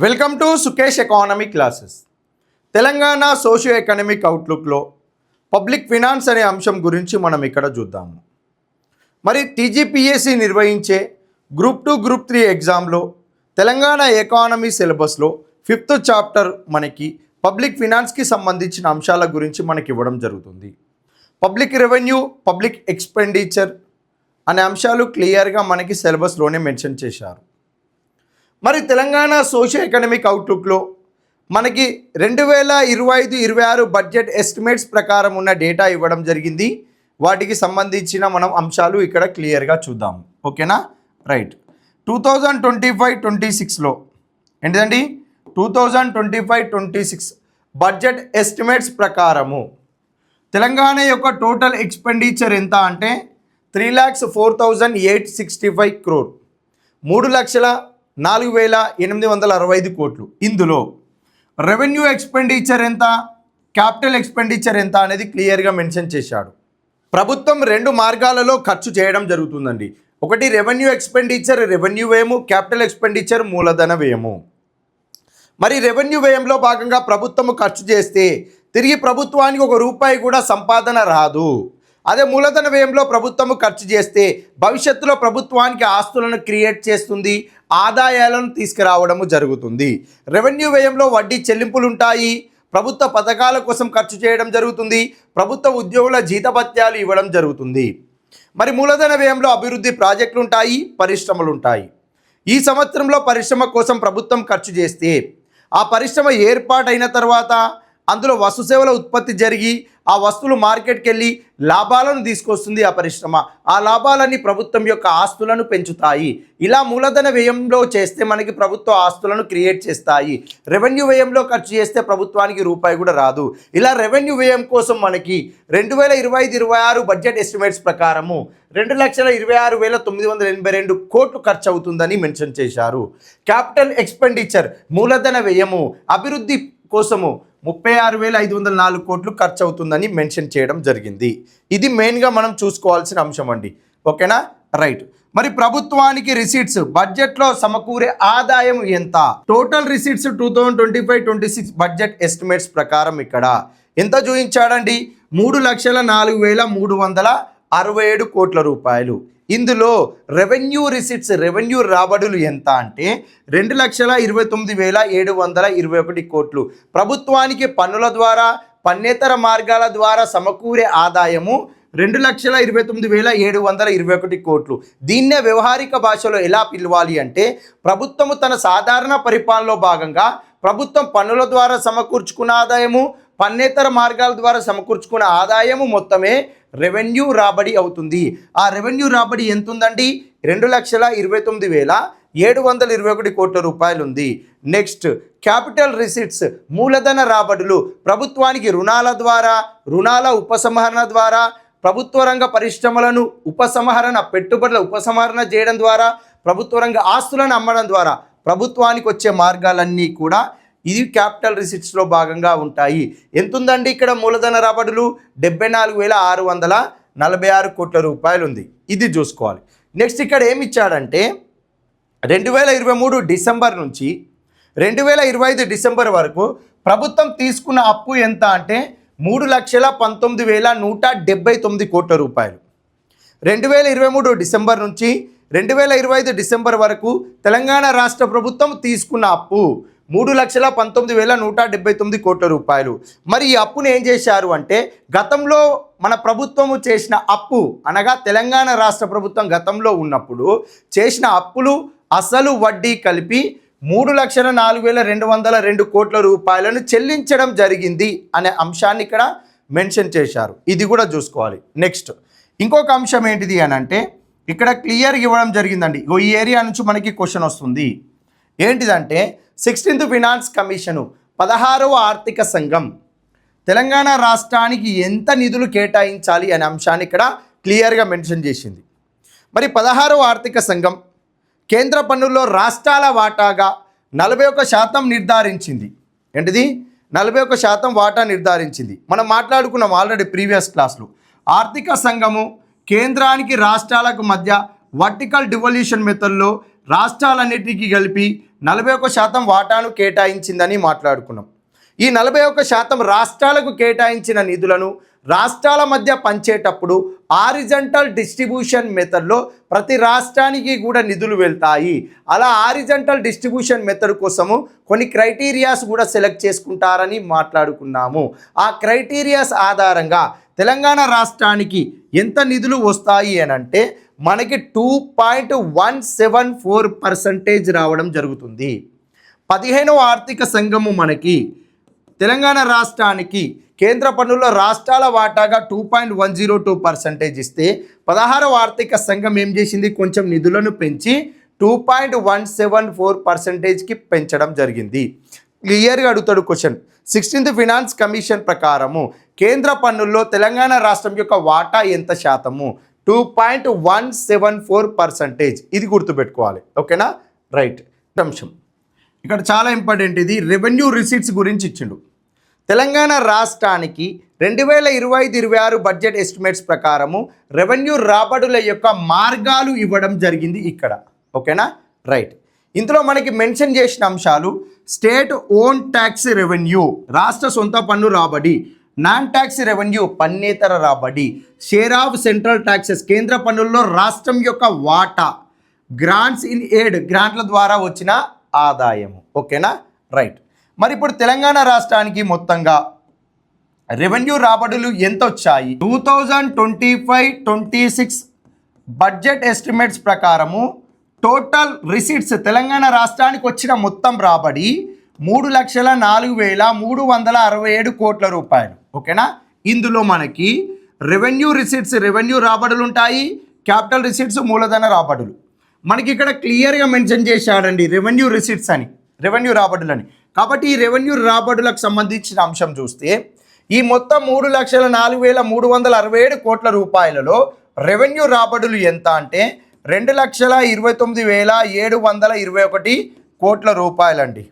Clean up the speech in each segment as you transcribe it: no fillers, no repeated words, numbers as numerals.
Welcome to Sukesh economy classes. Telangana socio economic అవుట్లుక్లో public finance అనే అంశం గురించి మనం ఇక్కడ చూద్దాము. మరి టీజీపీఎస్సీ నిర్వహించే గ్రూప్ 2 గ్రూప్ 3 ఎగ్జామ్లో తెలంగాణ ఎకానమీ సిలబస్లో 5th చాప్టర్ మనకి పబ్లిక్ ఫినాన్స్కి సంబంధించిన అంశాల గురించి మనకి ఇవ్వడం జరుగుతుంది. పబ్లిక్ రెవెన్యూ, పబ్లిక్ ఎక్స్పెండిచర్ అనే అంశాలు క్లియర్గా మనకి సిలబస్లోనే మెన్షన్ చేశారు. మరి తెలంగాణ సోషియో ఎకనామిక్ అవుట్లుక్లో మనకి 2025-26 బడ్జెట్ ఎస్టిమేట్స్ ప్రకారం ఉన్న డేటా ఇవ్వడం జరిగింది. వాటికి సంబంధించిన మనం అంశాలు ఇక్కడ క్లియర్గా చూద్దాం. ఓకేనా? రైట్. 2025-26లో ఏంటిదండి? 2025-26 బడ్జెట్ ఎస్టిమేట్స్ ప్రకారము తెలంగాణ యొక్క టోటల్ ఎక్స్పెండిచర్ ఎంత అంటే 3,04,865 crore, 3,04,865 కోట్లు. ఇందులో రెవెన్యూ ఎక్స్పెండిచర్ ఎంత, క్యాపిటల్ ఎక్స్పెండిచర్ ఎంత అనేది క్లియర్గా మెన్షన్ చేశాడు. ప్రభుత్వం 2 మార్గాలలో ఖర్చు చేయడం జరుగుతుందండి. ఒకటి రెవెన్యూ ఎక్స్పెండిచర్, రెవెన్యూ వ్యయము, క్యాపిటల్ ఎక్స్పెండిచర్ మూలధన వ్యయము. మరి రెవెన్యూ వ్యయంలో భాగంగా ప్రభుత్వం ఖర్చు చేస్తే తిరిగి ప్రభుత్వానికి 1 రూపాయి కూడా సంపాదన రాదు. అదే మూలధన వ్యయంలో ప్రభుత్వం ఖర్చు చేస్తే భవిష్యత్తులో ప్రభుత్వానికి ఆస్తులను క్రియేట్ చేస్తుంది, ఆదాయాలను తీసుకురావడము జరుగుతుంది. రెవెన్యూ వ్యయంలో వడ్డీ చెల్లింపులు ఉంటాయి, ప్రభుత్వ పథకాల కోసం ఖర్చు చేయడం జరుగుతుంది, ప్రభుత్వ ఉద్యోగుల జీతభత్యాలు ఇవ్వడం జరుగుతుంది. మరి మూలధన వ్యయంలో అభివృద్ధి ప్రాజెక్టులు ఉంటాయి, పరిశ్రమలు ఉంటాయి. ఈ సంవత్సరంలో పరిశ్రమ కోసం ప్రభుత్వం ఖర్చు చేస్తే ఆ పరిశ్రమ ఏర్పాటైన తర్వాత అందులో వస్తు సేవల ఉత్పత్తి జరిగి ఆ వస్తువులు మార్కెట్కి వెళ్ళి లాభాలను తీసుకొస్తుంది ఆ పరిశ్రమ. ఆ లాభాలన్నీ ప్రభుత్వం యొక్క ఆస్తులను పెంచుతాయి. ఇలా మూలధన వ్యయంలో చేస్తే మనకి ప్రభుత్వ ఆస్తులను క్రియేట్ చేస్తాయి. రెవెన్యూ వ్యయంలో ఖర్చు చేస్తే ప్రభుత్వానికి రూపాయి కూడా రాదు. ఇలా రెవెన్యూ వ్యయం కోసం మనకి 2025-26 బడ్జెట్ ఎస్టిమేట్స్ ప్రకారము 2,26,982 కోట్లు ఖర్చు అవుతుందని మెన్షన్ చేశారు. క్యాపిటల్ ఎక్స్పెండిచర్ మూలధన వ్యయము అభివృద్ధి కోసము 36,504 కోట్లు ఖర్చు అవుతుందని మెన్షన్ చేయడం జరిగింది. ఇది మెయిన్గా మనం చూసుకోవాల్సిన అంశం అండి. ఓకేనా? రైట్. మరి ప్రభుత్వానికి రిసీట్స్ బడ్జెట్లో సమకూరే ఆదాయం ఎంత? టోటల్ రిసీట్స్ 2025-26 బడ్జెట్ ఎస్టిమేట్స్ ప్రకారం ఇక్కడ ఎంత చూపించాడండి? 3,04,367 కోట్ల రూపాయలు. ఇందులో రెవెన్యూ రిసిట్స్, రెవెన్యూ రాబడులు ఎంత అంటే 2,29,721 కోట్లు. ప్రభుత్వానికి పన్నుల ద్వారా, పన్నేతర మార్గాల ద్వారా సమకూరే ఆదాయము 2,29,721 కోట్లు. దీన్నే వ్యవహారిక భాషలో ఎలా పిలవాలి అంటే ప్రభుత్వము తన సాధారణ పరిపాలనలో భాగంగా ప్రభుత్వం పన్నుల ద్వారా సమకూర్చుకున్న ఆదాయము, పన్నేతర మార్గాల ద్వారా సమకూర్చుకున్న ఆదాయము మొత్తమే రెవెన్యూ రాబడి అవుతుంది. ఆ రెవెన్యూ రాబడి ఎంత ఉందండి? 2,29,721 కోట్ల రూపాయలు ఉంది. నెక్స్ట్ క్యాపిటల్ రిసిట్స్ మూలధన రాబడులు ప్రభుత్వానికి రుణాల ద్వారా, రుణాల ఉపసంహరణ ద్వారా, ప్రభుత్వ రంగ పరిశ్రమలను ఉపసంహరణ, పెట్టుబడుల ఉపసంహరణ చేయడం ద్వారా, ప్రభుత్వ రంగ ఆస్తులను అమ్మడం ద్వారా ప్రభుత్వానికి వచ్చే మార్గాలన్నీ కూడా ఇది క్యాపిటల్ రిసిట్స్లో భాగంగా ఉంటాయి. ఎంత ఉందండి ఇక్కడ మూలధన రాబడులు? 74,646 కోట్ల రూపాయలు ఉంది. ఇది చూసుకోవాలి. నెక్స్ట్ ఇక్కడ ఏమి ఇచ్చాడంటే 2023 డిసెంబర్ నుంచి 2025 డిసెంబర్ వరకు ప్రభుత్వం తీసుకున్న అప్పు ఎంత అంటే 3,19,179 కోట్ల రూపాయలు. 2023 డిసెంబర్ నుంచి 2025 డిసెంబర్ వరకు తెలంగాణ రాష్ట్ర ప్రభుత్వం తీసుకున్న అప్పు 3,19,179 కోట్ల రూపాయలు. మరి ఈ అప్పును ఏం చేశారు అంటే గతంలో మన ప్రభుత్వము చేసిన అప్పు అనగా తెలంగాణ రాష్ట్ర ప్రభుత్వం గతంలో ఉన్నప్పుడు చేసిన అప్పులు అసలు వడ్డీ కలిపి 3,04,202 కోట్ల రూపాయలను చెల్లించడం జరిగింది అనే అంశాన్ని ఇక్కడ మెన్షన్ చేశారు. ఇది కూడా చూసుకోవాలి. నెక్స్ట్ ఇంకొక అంశం ఏంటిది అని అంటే ఇక్కడ క్లియర్గా ఇవ్వడం జరిగిందండి. ఈ ఏరియా నుంచి మనకి క్వశ్చన్ వస్తుంది. ఏంటిదంటే 16th ఫినాన్స్ కమిషను 16వ ఆర్థిక సంఘం తెలంగాణ రాష్ట్రానికి ఎంత నిధులు కేటాయించాలి అనే అంశాన్ని ఇక్కడ క్లియర్గా మెన్షన్ చేసింది. మరి 16వ ఆర్థిక సంఘం కేంద్ర పన్నుల్లో రాష్ట్రాల వాటాగా 41% నిర్ధారించింది. ఏంటిది? 41% వాటా నిర్ధారించింది. మనం మాట్లాడుకున్నాం ఆల్రెడీ ప్రీవియస్ క్లాస్లో. ఆర్థిక సంఘము కేంద్రానికి రాష్ట్రాలకు మధ్య వర్టికల్ డివల్యూషన్ మెథడ్లో రాష్ట్రాలన్నిటికీ కలిపి 41% వాటాను కేటాయించిందని మాట్లాడుకున్నాం. ఈ 41% రాష్ట్రాలకు కేటాయించిన నిధులను రాష్ట్రాల మధ్య పంచేటప్పుడు హారిజంటల్ డిస్ట్రిబ్యూషన్ మెథడ్లో ప్రతి రాష్ట్రానికి కూడా నిధులు వెళ్తాయి. అలా హారిజంటల్ డిస్ట్రిబ్యూషన్ మెథడ్ కోసము కొన్ని క్రైటీరియాస్ కూడా సెలెక్ట్ చేసుకుంటారని మాట్లాడుకున్నాము. ఆ క్రైటీరియాస్ ఆధారంగా తెలంగాణ రాష్ట్రానికి ఎంత నిధులు వస్తాయి అని అంటే మనకి 2.174% రావడం జరుగుతుంది. 15వ ఆర్థిక సంఘము మనకి తెలంగాణ రాష్ట్రానికి కేంద్ర పన్నుల్లో రాష్ట్రాల వాటాగా 2.102% ఇస్తే 16వ ఆర్థిక సంఘం ఏం చేసింది, కొంచెం నిధులను పెంచి 2.174%కి పెంచడం జరిగింది. క్లియర్గా అడుగుతాడు క్వశ్చన్. 16th ఫినాన్స్ కమిషన్ ప్రకారము కేంద్ర పన్నుల్లో తెలంగాణ రాష్ట్రం యొక్క వాటా ఎంత శాతము? 2.174%. ఇది గుర్తుపెట్టుకోవాలి. ఓకేనా? రైట్. అంశం ఇక్కడ చాలా ఇంపార్టెంట్. ఇది రెవెన్యూ రిసీట్స్ గురించి ఇచ్చిండు. తెలంగాణ రాష్ట్రానికి 2025-26 బడ్జెట్ ఎస్టిమేట్స్ ప్రకారము రెవెన్యూ రాబడుల యొక్క మార్గాలు ఇవ్వడం జరిగింది ఇక్కడ. ఓకేనా? రైట్. ఇందులో మనకి మెన్షన్ చేసిన అంశాలు స్టేట్ ఓన్ ట్యాక్స్ రెవెన్యూ, రాష్ట్ర సొంత పన్ను రాబడి, నాన్ ట్యాక్స్ రెవెన్యూ, పన్నేతర రాబడి, షేర్ ఆఫ్ సెంట్రల్ ట్యాక్సెస్, కేంద్ర పన్నుల్లో రాష్ట్రం యొక్క వాటా, గ్రాంట్స్ ఇన్ ఎయిడ్, గ్రాంట్ల ద్వారా వచ్చిన ఆదాయము. ఓకేనా? రైట్. మరి ఇప్పుడు తెలంగాణ రాష్ట్రానికి మొత్తంగా రెవెన్యూ రాబడులు ఎంత వచ్చాయి? 2025-26 బడ్జెట్ ఎస్టిమేట్స్ ప్రకారము టోటల్ రిసీట్స్ తెలంగాణ రాష్ట్రానికి వచ్చిన మొత్తం రాబడి 3,04,367 కోట్ల రూపాయలు. ఓకేనా? ఇందులో మనకి రెవెన్యూ రిసీట్స్, రెవెన్యూ రాబడులు ఉంటాయి, క్యాపిటల్ రిసీట్స్, మూలధన రాబడులు. మనకి ఇక్కడ క్లియర్గా మెన్షన్ చేశాడండి రెవెన్యూ రిసీట్స్ అని, రెవెన్యూ రాబడులని. కాబట్టి ఈ రెవెన్యూ రాబడులకు సంబంధించిన అంశం చూస్తే ఈ మొత్తం 3,04,367 కోట్ల రూపాయలలో రెవెన్యూ రాబడులు ఎంత అంటే 2,29,721 కోట్ల రూపాయలండి.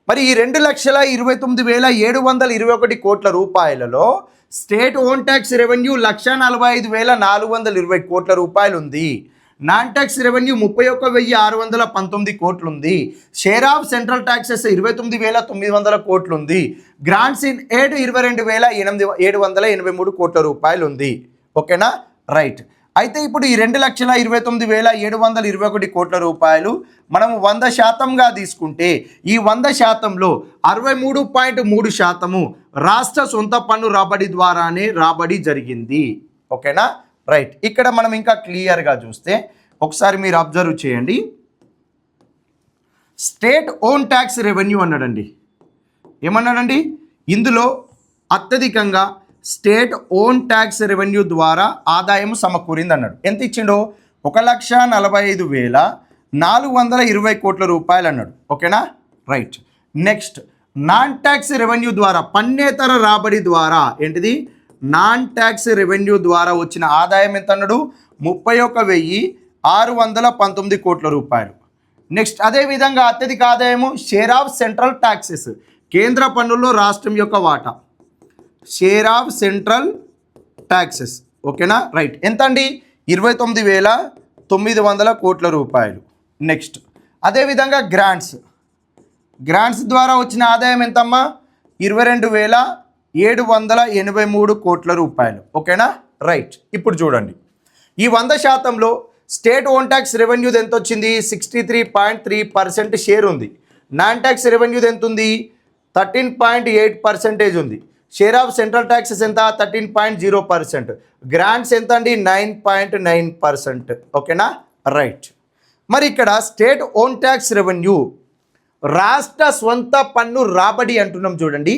మరి ఈ 2,29,721 కోట్ల రూపాయలలో స్టేట్ ఓన్ ట్యాక్స్ రెవెన్యూ 1,45,420 కోట్ల రూపాయలు ఉంది. నాన్ ట్యాక్స్ రెవెన్యూ 31,619 కోట్లు ఉంది. షేర్ ఆఫ్ సెంట్రల్ ట్యాక్సెస్ 29,900 కోట్లు ఉంది. గ్రాంట్స్ ఇన్ ఎయిడ్ 22,783 కోట్ల రూపాయలు ఉంది. ఓకేనా? రైట్. అయితే ఇప్పుడు ఈ 2,29,721 కోట్ల రూపాయలు మనం 100%గా తీసుకుంటే ఈ 100%లో 63.3% రాష్ట్ర సొంత పన్ను రాబడి ద్వారానే రాబడి జరిగింది. ఓకేనా? రైట్. ఇక్కడ మనం ఇంకా క్లియర్గా చూస్తే ఒకసారి మీరు అబ్జర్వ్ చేయండి. స్టేట్ ఓన్ ట్యాక్స్ రెవెన్యూ అన్నాడండి. ఏమన్నాడండి? ఇందులో అత్యధికంగా స్టేట్ ఓన్ ట్యాక్స్ రెవెన్యూ ద్వారా ఆదాయం సమకూరింది అన్నాడు. ఎంత ఇచ్చిండో 1,45,420 కోట్ల రూపాయలు అన్నాడు. ఓకేనా? Right. Next non tax revenue ద్వారా, పన్నేతర రాబడి ద్వారా, ఏంటిది నాన్ ట్యాక్స్ రెవెన్యూ ద్వారా వచ్చిన ఆదాయం ఎంత అన్నాడు? 31,619 కోట్ల రూపాయలు. నెక్స్ట్ అదేవిధంగా అత్యధిక ఆదాయము షేర్ ఆఫ్ సెంట్రల్ ట్యాక్సెస్, కేంద్ర పన్నుల్లో రాష్ట్రం యొక్క వాటా, షేర్ ఆఫ్ సెంట్రల్ ట్యాక్సెస్. ఓకేనా? రైట్. ఎంత అండి? 29,900 కోట్ల రూపాయలు. నెక్స్ట్ అదేవిధంగా గ్రాంట్స్ ద్వారా వచ్చిన ఆదాయం ఎంతమ్మా? 22,783 కోట్ల రూపాయలు. ఓకేనా? రైట్. ఇప్పుడు చూడండి, ఈ 100%లో స్టేట్ ఓన్ ట్యాక్స్ రెవెన్యూ ఎంత వచ్చింది? 63.3% షేర్ ఉంది. నాన్ ట్యాక్స్ రెవెన్యూ ఎంత ఉంది? 13.8% ఉంది. షేర్ ఆఫ్ సెంట్రల్ ట్యాక్సెస్ ఎంత? 13.0%. గ్రాంట్స్ ఎంత అండి? 9.9%. ఓకేనా? రైట్. మరి ఇక్కడ స్టేట్ ఓన్ ట్యాక్స్ రెవెన్యూ రాష్ట్ర సొంత పన్ను రాబడి అంటున్నాం చూడండి.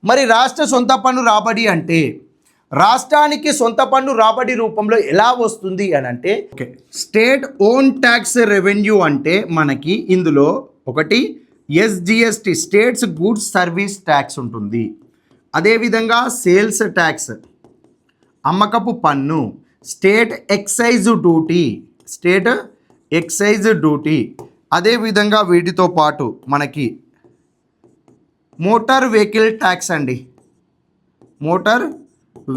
మరి రాష్ట్ర సొంత పన్ను రాబడి అంటే రాష్ట్రానికి సొంత పన్ను రాబడి రూపంలో ఎలా వస్తుంది అని అంటే, okay, state own tax revenue అంటే మనకి ఇందులో ఒకటి SGST, states goods service tax ఉంటుంది. అదేవిధంగా సేల్స్ ట్యాక్స్, అమ్మకపు పన్ను, స్టేట్ ఎక్సైజ్ డ్యూటీ, అదేవిధంగా వీటితో పాటు మనకి మోటార్ వెహికల్ ట్యాక్స్ అండి, motor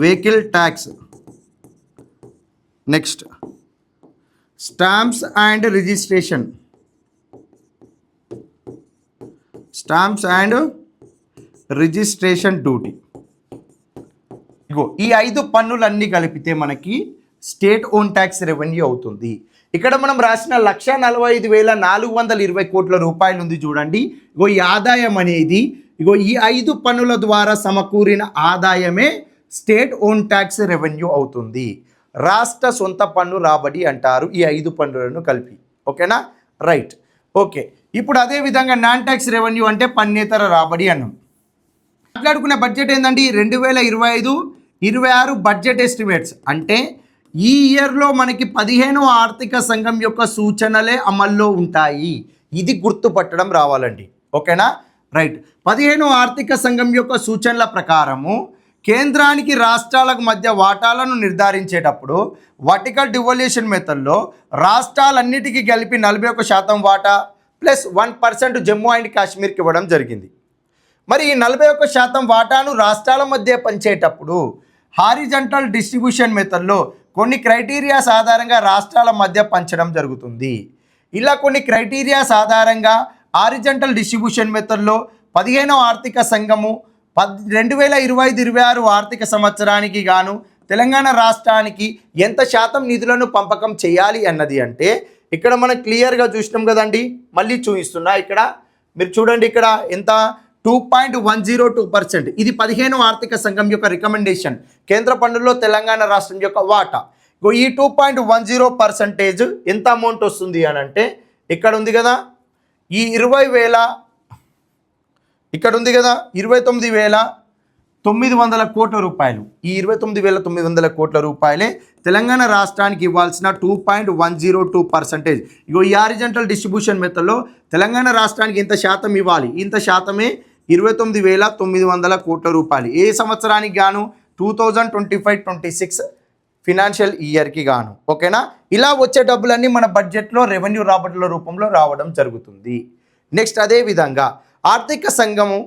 vehicle tax. Next stamps and registration, stamps and registration duty. ఇగో ఈ 5 పన్నులన్నీ కలిపితే మనకి స్టేట్ ఓన్ ట్యాక్స్ రెవెన్యూ అవుతుంది. ఇక్కడ మనం రాసిన 1,45,420 కోట్ల రూపాయలు ఉంది చూడండి. ఇగో ఈ ఆదాయం అనేది ఇగో ఈ 5 పన్నుల ద్వారా సమకూరిన ఆదాయమే స్టేట్ ఓన్ ట్యాక్స్ రెవెన్యూ అవుతుంది. రాష్ట్ర సొంత పన్ను రాబడి అంటారు ఈ 5 పన్నులను కలిపి. ఓకేనా, రైట్. ఓకే, ఇప్పుడు అదే విధంగా నాన్ ట్యాక్స్ రెవెన్యూ అంటే పన్నేతర రాబడి అన్నాం. మాట్లాడుకునే బడ్జెట్ ఏంటండి 2025-26 బడ్జెట్ ఎస్టిమేట్స్. అంటే ఈ ఇయర్లో మనకి 15వ ఆర్థిక సంఘం యొక్క సూచనలే అమల్లో ఉంటాయి. ఇది గుర్తుపట్టడం రావాలండి. ఓకేనా, రైట్. 15వ ఆర్థిక సంఘం యొక్క సూచనల ప్రకారము కేంద్రానికి రాష్ట్రాలకు మధ్య వాటాలను నిర్ధారించేటప్పుడు వర్టికల్ డివల్యూషన్ మెథడ్లో రాష్ట్రాలన్నిటికీ కలిపి 41% వాటా ప్లస్ 1% జమ్మూ అండ్ కాశ్మీర్కి ఇవ్వడం జరిగింది. మరి ఈ 41% వాటాను రాష్ట్రాల మధ్య పంచేటప్పుడు హారిజంటల్ డిస్ట్రిబ్యూషన్ మెథడ్లో కొన్ని క్రైటీరియాస్ ఆధారంగా రాష్ట్రాల మధ్య పంచడం జరుగుతుంది. ఇలా కొన్ని క్రైటీరియాస్ ఆధారంగా హారిజంటల్ డిస్ట్రిబ్యూషన్ మెథడ్లో 15వ ఆర్థిక సంఘము 2025-26 ఆర్థిక సంవత్సరానికి గాను తెలంగాణ రాష్ట్రానికి ఎంత శాతం నిధులను పంపకం చేయాలి అన్నది అంటే ఇక్కడ మనం క్లియర్గా చూసినాం కదండి. మళ్ళీ చూపిస్తున్నా, ఇక్కడ మీరు చూడండి, ఇక్కడ ఎంత 2.102%. ఇది 15వ ఆర్థిక సంఘం యొక్క రికమెండేషన్. కేంద్ర పన్నుల్లో తెలంగాణ రాష్ట్రం యొక్క వాటా. ఈ 2.10% ఎంత అమౌంట్ వస్తుంది అని అంటే ఇక్కడ ఉంది కదా, ఈ 20,000 ఇక్కడ ఉంది కదా 29,900 కోట్ల రూపాయలు. ఈ 29,900 కోట్ల రూపాయలే తెలంగాణ రాష్ట్రానికి ఇవ్వాల్సిన 2.102%. ఇగో ఈ హారిజంటల్ డిస్ట్రిబ్యూషన్ మెథడ్లో తెలంగాణ రాష్ట్రానికి ఇంత శాతం ఇవ్వాలి. ఇంత శాతమే 29,900 కోట్ల రూపాయలు. ఏ సంవత్సరానికి గాను 2025-26 ఫినాన్షియల్ ఇయర్కి గాను. ఓకేనా, ఇలా వచ్చే డబ్బులన్నీ మన బడ్జెట్లో రెవెన్యూ రాబడుల రూపంలో రావడం జరుగుతుంది. నెక్స్ట్ అదేవిధంగా ఆర్థిక సంఘము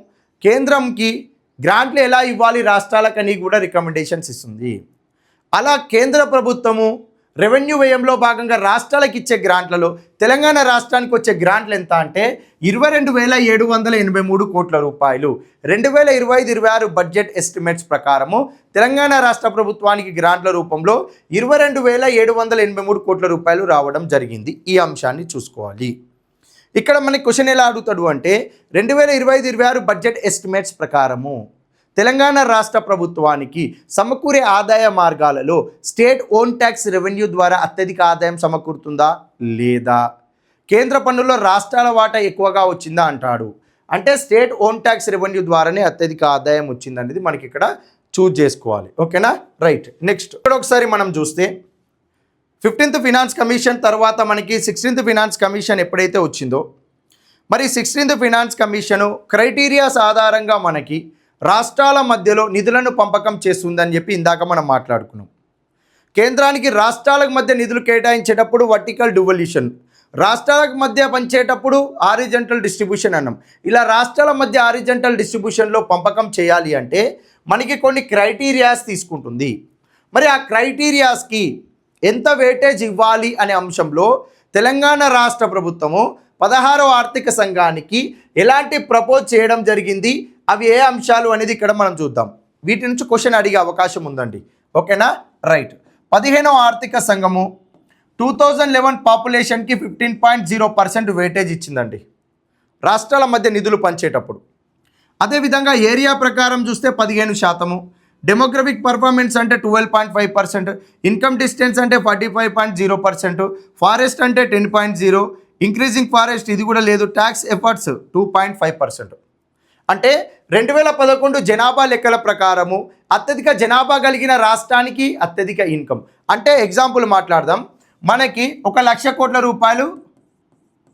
కేంద్రంకి గ్రాంట్లు ఎలా ఇవ్వాలి రాష్ట్రాలకని కూడా రికమెండేషన్స్ ఇస్తుంది. అలా కేంద్ర ప్రభుత్వము రెవెన్యూ వ్యయంలో భాగంగా రాష్ట్రాలకు ఇచ్చే గ్రాంట్లలో తెలంగాణ రాష్ట్రానికి వచ్చే గ్రాంట్లు ఎంత అంటే 22,783 కోట్ల రూపాయలు. 2025-26 బడ్జెట్ ఎస్టిమేట్స్ ప్రకారము తెలంగాణ రాష్ట్ర ప్రభుత్వానికి గ్రాంట్ల రూపంలో 22,783 కోట్ల రూపాయలు రావడం జరిగింది. ఈ అంశాన్ని చూసుకోవాలి. ఇక్కడ మనకి క్వశ్చన్ ఎలా అడుగుతాడు అంటే 2025-26 బడ్జెట్ ఎస్టిమేట్స్ ప్రకారము తెలంగాణ రాష్ట్ర ప్రభుత్వానికి సమకూరే ఆదాయ మార్గాలలో స్టేట్ ఓన్ ట్యాక్స్ రెవెన్యూ ద్వారా అత్యధిక ఆదాయం సమకూరుతుందా లేదా, కేంద్ర పన్నుల్లో రాష్ట్రాల వాటా ఎక్కువగా వచ్చిందా అంటాడు. అంటే స్టేట్ ఓన్ ట్యాక్స్ రెవెన్యూ ద్వారానే అత్యధిక ఆదాయం వచ్చిందనేది మనకి ఇక్కడ చూజ్ చేసుకోవాలి. ఓకేనా, రైట్. నెక్స్ట్ ఇక్కడ ఒకసారి మనం చూస్తే 15th ఫినాన్స్ కమిషన్ తర్వాత మనకి 16th ఫినాన్స్ కమిషన్ ఎప్పుడైతే వచ్చిందో, మరి 16th ఫినాన్స్ కమిషను క్రైటీరియాస్ ఆధారంగా మనకి రాష్ట్రాల మధ్యలో నిధులను పంపకం చేస్తుందని చెప్పి ఇందాక మనం మాట్లాడుకున్నాం. కేంద్రానికి రాష్ట్రాలకు మధ్య నిధులు కేటాయించేటప్పుడు వర్టికల్ డివల్యూషన్, రాష్ట్రాలకు మధ్య పంచేటప్పుడు హారిజంటల్ డిస్ట్రిబ్యూషన్ అన్నాం. ఇలా రాష్ట్రాల మధ్య హారిజంటల్ డిస్ట్రిబ్యూషన్లో పంపకం చేయాలి అంటే మనకి కొన్ని క్రైటీరియాస్ తీసుకుంటుంది. మరి ఆ క్రైటీరియాస్కి ఎంత వెయిటేజ్ ఇవ్వాలి అనే అంశంలో తెలంగాణ రాష్ట్ర ప్రభుత్వము 16వ ఆర్థిక సంఘానికి ఎలాంటి ప్రపోజ్ చేయడం జరిగింది, అవి ఏ అంశాలు అనేది ఇక్కడ మనం చూద్దాం. వీటి నుంచి క్వశ్చన్ అడిగే అవకాశం ఉందండి. ఓకేనా, రైట్. 15వ ఆర్థిక సంఘము 2011 పాపులేషన్కి 15.0% వెయిటేజ్ ఇచ్చిందండి రాష్ట్రాల మధ్య నిధులు పంచేటప్పుడు. అదేవిధంగా ఏరియా ప్రకారం చూస్తే 15%, డెమోగ్రఫిక్ పర్ఫార్మెన్స్ అంటే 12.5%, ఇన్కమ్ డిస్టెన్స్ అంటే 45.0%, ఫారెస్ట్ అంటే 10.0, ఇంక్రీజింగ్ ఫారెస్ట్ ఇది కూడా లేదు, ట్యాక్స్ ఎఫర్ట్స్ 2.5%. అంటే 2011 జనాభా లెక్కల ప్రకారము అత్యధిక జనాభా కలిగిన రాష్ట్రానికి అత్యధిక ఇన్కమ్. అంటే ఎగ్జాంపుల్ మాట్లాడదాం, మనకి 1,00,000 కోట్ల రూపాయలు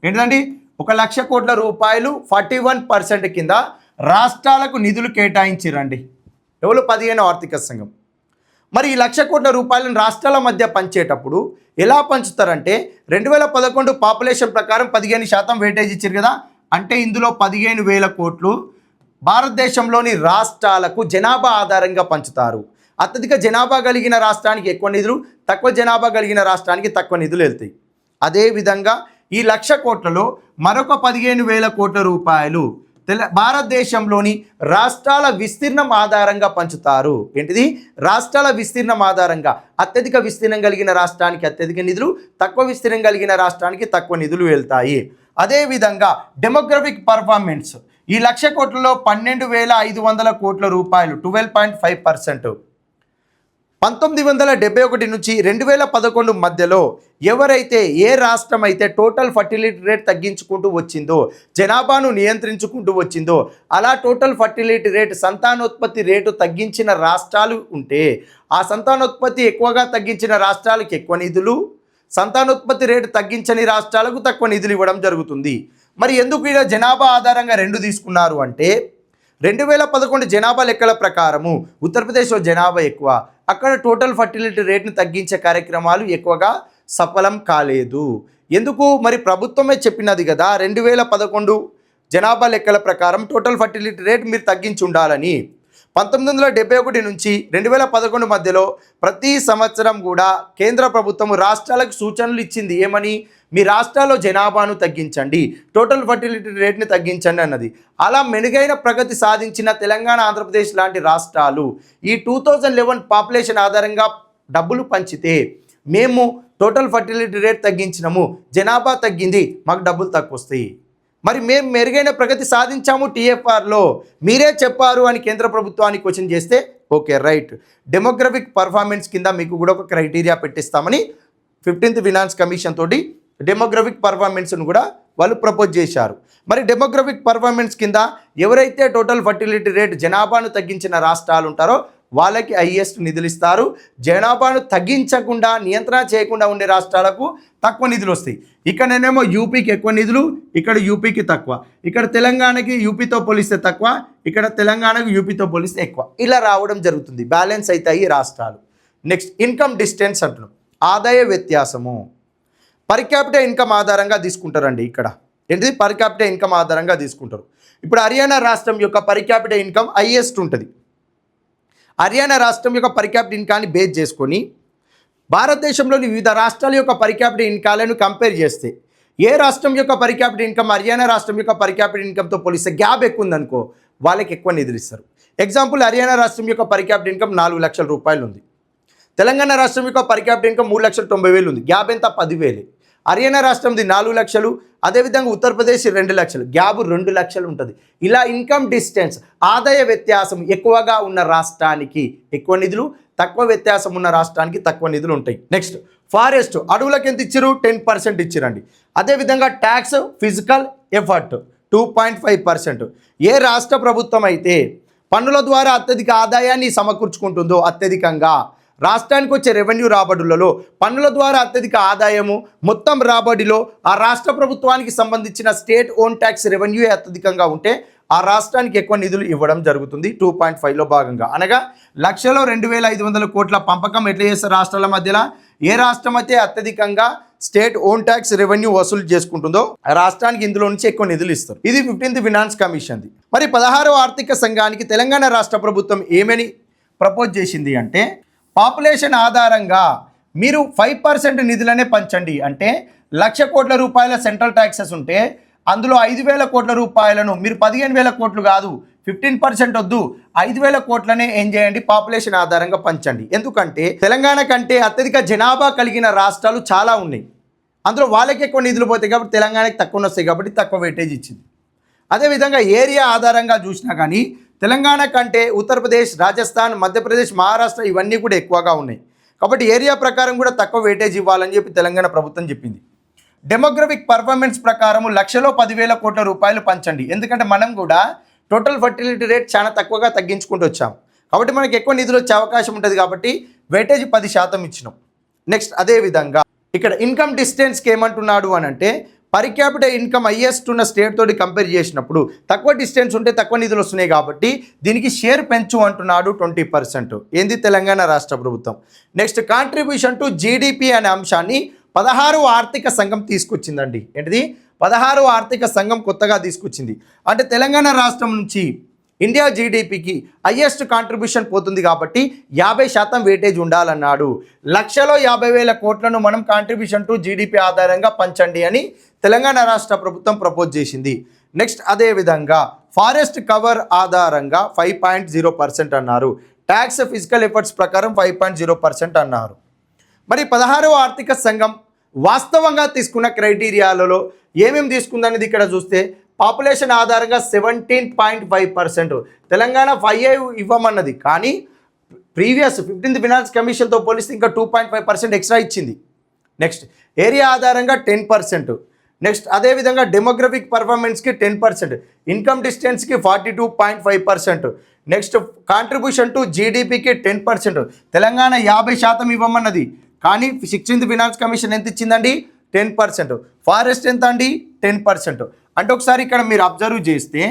ఏంటండి, 1,00,000 కోట్ల రూపాయలు 41% కింద రాష్ట్రాలకు నిధులు కేటాయించిరండి ఎవరు 15వ ఆర్థిక సంఘం. మరి ఈ 1,00,000 కోట్ల రూపాయలను రాష్ట్రాల మధ్య పంచేటప్పుడు ఎలా పంచుతారంటే 2011 పాపులేషన్ ప్రకారం 15% వెయిటేజ్ ఇచ్చారు కదా, అంటే ఇందులో 15,000 కోట్లు భారతదేశంలోని రాష్ట్రాలకు జనాభా ఆధారంగా పంచుతారు. అత్యధిక జనాభా కలిగిన రాష్ట్రానికి ఎక్కువ నిధులు, తక్కువ జనాభా కలిగిన రాష్ట్రానికి తక్కువ నిధులు వెళ్తాయి. అదేవిధంగా ఈ 1,00,000 కోట్లలో మరొక 15,000 కోట్ల రూపాయలు భారతదేశంలోని రాష్ట్రాల విస్తీర్ణం ఆధారంగా పంచుతారు. ఏంటిది? రాష్ట్రాల విస్తీర్ణం ఆధారంగా అత్యధిక విస్తీర్ణం కలిగిన రాష్ట్రానికి అత్యధిక నిధులు, తక్కువ విస్తీర్ణం కలిగిన రాష్ట్రానికి తక్కువ నిధులు వెళ్తాయి. అదేవిధంగా డెమోగ్రఫిక్ పర్ఫార్మెన్స్ ఈ 1,00,000 కోట్లలో 12,500 కోట్ల రూపాయలు 12.5%. 1971 నుంచి 2011 మధ్యలో ఎవరైతే ఏ రాష్ట్రం అయితే టోటల్ ఫర్టిలిటీ రేట్ తగ్గించుకుంటూ వచ్చిందో, జనాభాను నియంత్రించుకుంటూ వచ్చిందో, అలా టోటల్ ఫర్టిలిటీ రేట్ సంతానోత్పత్తి రేటు తగ్గించిన రాష్ట్రాలు ఉంటే ఆ సంతానోత్పత్తి ఎక్కువగా తగ్గించిన రాష్ట్రాలకు ఎక్కువ నిధులు, సంతానోత్పత్తి రేటు తగ్గించని రాష్ట్రాలకు తక్కువ నిధులు ఇవ్వడం జరుగుతుంది. మరి ఎందుకు ఇలా జనాభా ఆధారంగా 2 తీసుకున్నారు అంటే 2011 జనాభా లెక్కల ప్రకారము ఉత్తరప్రదేశ్లో జనాభా ఎక్కువ, అక్కడ టోటల్ ఫర్టిలిటీ రేట్ను తగ్గించే కార్యక్రమాలు ఎక్కువగా సఫలం కాలేదు. ఎందుకు? మరి ప్రభుత్వమే చెప్పినది కదా 2011 జనాభా లెక్కల ప్రకారం టోటల్ ఫర్టిలిటీ రేట్ మీరు తగ్గించి ఉండాలని. 1971 నుంచి 2011 మధ్యలో ప్రతి సంవత్సరం కూడా కేంద్ర ప్రభుత్వం రాష్ట్రాలకు సూచనలు ఇచ్చింది. ఏమని? మీ రాష్ట్రాల్లో జనాభాను తగ్గించండి, టోటల్ ఫర్టిలిటీ రేట్ని తగ్గించండి అన్నది. అలా మెరుగైన ప్రగతి సాధించిన తెలంగాణ, ఆంధ్రప్రదేశ్ లాంటి రాష్ట్రాలు ఈ 2011 పాపులేషన్ ఆధారంగా డబ్బులు పంచితే మేము టోటల్ ఫర్టిలిటీ రేట్ తగ్గించినాము, జనాభా తగ్గింది, మాకు డబ్బులు తక్కువ వస్తాయి. మరి మేము మెరుగైన ప్రగతి సాధించాము టీఎఫ్ఆర్లో, మీరే చెప్పారు అని కేంద్ర ప్రభుత్వాన్ని క్వశ్చన్ చేస్తే ఓకే రైట్, డెమోగ్రఫిక్ పర్ఫార్మెన్స్ కింద మీకు కూడా ఒక క్రైటీరియా పెట్టిస్తామని 15th ఫినాన్స్ కమిషన్ తోటి డెమోగ్రఫిక్ పర్ఫార్మెన్స్ను కూడా వాళ్ళు ప్రపోజ్ చేశారు. మరి డెమోగ్రఫిక్ పర్ఫార్మెన్స్ కింద ఎవరైతే టోటల్ ఫర్టిలిటీ రేట్ జనాభాను తగ్గించిన రాష్ట్రాలు ఉంటారో వాళ్ళకి హైయెస్ట్ నిధులు ఇస్తారు. జనాభాను తగ్గించకుండా నియంత్రణ చేయకుండా ఉండే రాష్ట్రాలకు తక్కువ నిధులు వస్తాయి. ఇక్కడనేమో యూపీకి ఎక్కువ నిధులు, ఇక్కడ యూపీకి తక్కువ, ఇక్కడ తెలంగాణకి యూపీతో పోలిస్తే తక్కువ, ఇక్కడ తెలంగాణకు యూపీతో పోలిస్తే ఎక్కువ, ఇలా రావడం జరుగుతుంది. బ్యాలెన్స్ అవుతాయి రాష్ట్రాలు. నెక్స్ట్ ఇన్కమ్ డిస్టెన్స్ అంటున్నాం, ఆదాయ వ్యత్యాసము. పర్ క్యాపిటల్ ఇన్కమ్ ఆధారంగా తీసుకుంటారండి. ఇక్కడ ఏంటిది? పర్ క్యాపిటల్ ఇన్కమ్ ఆధారంగా తీసుకుంటారు. ఇప్పుడు హర్యానా రాష్ట్రం యొక్క పర్ క్యాపిటల్ ఇన్కమ్ హైయెస్ట్ ఉంటుంది. హర్యానా రాష్ట్రం యొక్క పర్ క్యాపిటల్ ఇన్కాన్ని బేస్ చేసుకొని భారతదేశంలోని వివిధ రాష్ట్రాల యొక్క పర్ క్యాపిటల్ ఇన్కాలను కంపేర్ చేస్తే ఏ రాష్ట్రం యొక్క పర్ క్యాపిటల్ ఇన్కమ్ హర్యానా రాష్ట్రం యొక్క పర్ క్యాపిటల్ ఇన్కమ్తో పోలిస్తే గ్యాప్ ఎక్కువ ఉందనుకో వాళ్ళకి ఎక్కువ నిధులు ఇస్తారు. ఎగ్జాంపుల్, హర్యానా రాష్ట్రం యొక్క పర్ క్యాపిటల్ ఇన్కమ్ 4 లక్షల రూపాయలు ఉంది. తెలంగాణ రాష్ట్రం యొక్క పర్ క్యాపిటల్ ఇన్కమ్ 3,90,000 ఉంది. గ్యాప్ ఎంత? 10,000. హర్యానా రాష్ట్రంది 4 లక్షలు, అదేవిధంగా ఉత్తరప్రదేశ్ 2 లక్షలు, గ్యాప్ 2 లక్షలు ఉంటుంది. ఇలా ఇన్కమ్ డిస్టెన్స్ ఆదాయ వ్యత్యాసం ఎక్కువగా ఉన్న రాష్ట్రానికి ఎక్కువ నిధులు, తక్కువ వ్యత్యాసం ఉన్న రాష్ట్రానికి తక్కువ నిధులు ఉంటాయి. నెక్స్ట్ ఫారెస్ట్, అడవులకు ఎంత ఇచ్చారు? 10% ఇచ్చిరండి. అదేవిధంగా ట్యాక్స్ ఫిజికల్ ఎఫర్ట్ 2.5%. ఏ రాష్ట్ర ప్రభుత్వం అయితే పన్నుల ద్వారా అత్యధిక ఆదాయాన్ని సమకూర్చుకుంటుందో, అత్యధికంగా రాష్ట్రానికి వచ్చే రెవెన్యూ రాబడులలో పన్నుల ద్వారా అత్యధిక ఆదాయము మొత్తం రాబడిలో ఆ రాష్ట్ర ప్రభుత్వానికి సంబంధించిన స్టేట్ ఓన్ ట్యాక్స్ రెవెన్యూ అత్యధికంగా ఉంటే ఆ రాష్ట్రానికి ఎక్కువ నిధులు ఇవ్వడం జరుగుతుంది. 2.5లో భాగంగా, అనగా 1,00,000లో 2,500 కోట్ల పంపకం ఎట్లా చేస్తారు రాష్ట్రాల మధ్యలో? ఏ రాష్ట్రం అయితే అత్యధికంగా స్టేట్ ఓన్ ట్యాక్స్ రెవెన్యూ వసూలు చేసుకుంటుందో ఆ రాష్ట్రానికి ఇందులో నుంచి ఎక్కువ నిధులు ఇస్తారు. ఇది 15th ఫినాన్స్ కమిషన్ది. మరి 16వ ఆర్థిక సంఘానికి తెలంగాణ రాష్ట్ర ప్రభుత్వం ఏమని ప్రపోజ్ చేసింది అంటే, పాపులేషన్ ఆధారంగా మీరు 5% నిధులనే పంచండి. అంటే 1,00,000 కోట్ల రూపాయల సెంట్రల్ ట్యాక్సెస్ ఉంటే అందులో 5,000 కోట్ల రూపాయలను మీరు 15,000 కోట్లు కాదు, 15% వద్దు, 5,000 కోట్లనే ఏం చేయండి? పాపులేషన్ ఆధారంగా పంచండి. ఎందుకంటే తెలంగాణ కంటే అత్యధిక జనాభా కలిగిన రాష్ట్రాలు చాలా ఉన్నాయి. అందులో వాళ్ళకి ఎక్కువ నిధులు పోతాయి కాబట్టి తెలంగాణకి తక్కువ వస్తాయి కాబట్టి తక్కువ వెయిటేజ్ ఇచ్చింది. అదేవిధంగా ఏరియా ఆధారంగా చూసినా కానీ తెలంగాణ కంటే ఉత్తరప్రదేశ్, రాజస్థాన్, మధ్యప్రదేశ్, మహారాష్ట్ర ఇవన్నీ కూడా ఎక్కువగా ఉన్నాయి కాబట్టి ఏరియా ప్రకారం కూడా తక్కువ వెయిటేజ్ ఇవ్వాలని చెప్పి తెలంగాణ ప్రభుత్వం చెప్పింది. డెమోగ్రఫిక్ పర్ఫార్మెన్స్ ప్రకారం 1,00,000లో 10,000 కోట్ల రూపాయలు పంచండి. ఎందుకంటే మనం కూడా టోటల్ ఫర్టిలిటీ రేట్ చాలా తక్కువగా తగ్గించుకుంటూ వచ్చాం కాబట్టి మనకి ఎక్కువ నిధులు వచ్చే అవకాశం ఉంటుంది కాబట్టి వెయిటేజ్ 10% ఇచ్చినాం. నెక్స్ట్ అదేవిధంగా ఇక్కడ ఇన్కమ్ డిస్టెన్స్కి ఏమంటున్నాడు అని అంటే, పర్ క్యాపిటల్ ఇన్కమ్ హైయెస్ట్ ఉన్న స్టేట్ తోటి కంపేర్ చేసినప్పుడు తక్కువ డిస్టెన్స్ ఉంటే తక్కువ నిధులు వస్తున్నాయి కాబట్టి దీనికి షేర్ పెంచు అంటున్నాడు 20%. ఏంది? తెలంగాణ రాష్ట్ర ప్రభుత్వం. నెక్స్ట్ కాంట్రిబ్యూషన్ టు జీడిపి అనే అంశాన్ని 16వ ఆర్థిక సంఘం తీసుకొచ్చిందండి. ఏంటిది? 16వ ఆర్థిక సంఘం కొత్తగా తీసుకొచ్చింది. అంటే తెలంగాణ రాష్ట్రం నుంచి ఇండియా జీడిపికి హైయెస్ట్ కాంట్రిబ్యూషన్ పోతుంది కాబట్టి 50% వెయిటేజ్ ఉండాలన్నాడు. 1,00,000లో 50,000 కోట్లను మనం కాంట్రిబ్యూషన్ టు జీడిపి ఆధారంగా పంచండి అని తెలంగాణ రాష్ట్ర ప్రభుత్వం ప్రపోజ్ చేసింది. నెక్స్ట్ అదేవిధంగా ఫారెస్ట్ కవర్ ఆధారంగా 5.0% అన్నారు. ట్యాక్స్ ఫిజికల్ ఎఫర్ట్స్ ప్రకారం 5.0% అన్నారు. మరి 16వ ఆర్థిక సంఘం వాస్తవంగా తీసుకున్న క్రైటీరియాలలో ఏమేమి తీసుకుందనేది ఇక్కడ చూస్తే పాపులేషన్ ఆధారంగా 17.5%. తెలంగాణ 5 ఇవ్వమన్నది, కానీ ప్రీవియస్ 15th ఫినాన్స్ కమిషన్తో పోలిస్తే ఇంకా 2.5% ఎక్స్ట్రా ఇచ్చింది. నెక్స్ట్ ఏరియా ఆధారంగా 10%. నెక్స్ట్ అదేవిధంగా డెమోగ్రఫిక్ పర్ఫార్మెన్స్కి 10%, ఇన్కమ్ డిస్టెన్స్కి 42.5%. నెక్స్ట్ కాంట్రిబ్యూషన్ టు జీడిపికి 10%. తెలంగాణ 50% ఇవ్వమన్నది, కానీ 16th ఫినాన్స్ కమిషన్ ఎంత ఇచ్చిందండి? 10%. ఫారెస్ట్ ఎంత అండి? 10%. అంటే ఒకసారి ఇక్కడ మీరు అబ్జర్వ్ చేస్తే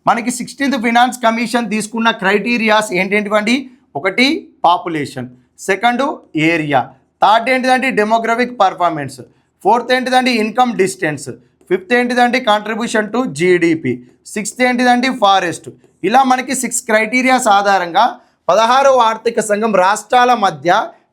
మనకి 16th ఫినాన్స్ కమిషన్ తీసుకున్న క్రైటీరియాస్ ఏంటండి? ఒకటి పాపులేషన్, సెకండ్ ఏరియా, థర్డ్ ఏంటిదండి డెమోగ్రఫిక్ పర్ఫార్మెన్స్, ఫోర్త్ ఏంటిదండి ఇన్కమ్ డిస్టెన్స్, ఫిఫ్త్ ఏంటిదండి కాంట్రిబ్యూషన్ టు జీడిపి, సిక్స్త్ ఏంటిదండి ఫారెస్ట్. ఇలా మనకి 6 క్రైటీరియాస్ ఆధారంగా 16వ ఆర్థిక సంఘం రాష్ట్రాల మధ్య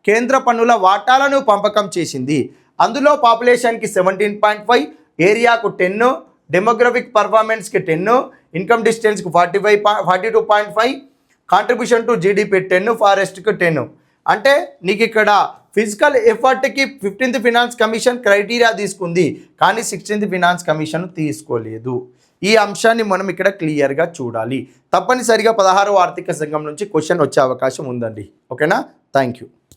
కేంద్ర పన్నుల వాటాలను పంపకం చేసింది. అందులో పాపులేషన్కి 17.5, ఏరియాకు 10, డెమోగ్రఫిక్ పర్ఫార్మెన్స్కి 10, ఇన్కమ్ డిస్టెన్స్కి 42.5, కాంట్రిబ్యూషన్ టు జీడిపి 10, ఫారెస్ట్కి 10. అంటే నీకు ఇక్కడ ఫిజికల్ ఎఫర్ట్కి 15th ఫినాన్స్ కమిషన్ క్రైటీరియా తీసుకుంది, కానీ 16th ఫినాన్స్ కమిషన్ తీసుకోలేదు. ఈ అంశాన్ని మనం ఇక్కడ క్లియర్గా చూడాలి. తప్పనిసరిగా 16వ ఆర్థిక సంఘం నుంచి క్వశ్చన్ వచ్చే అవకాశం ఉందండి. ఓకేనా? Thank you.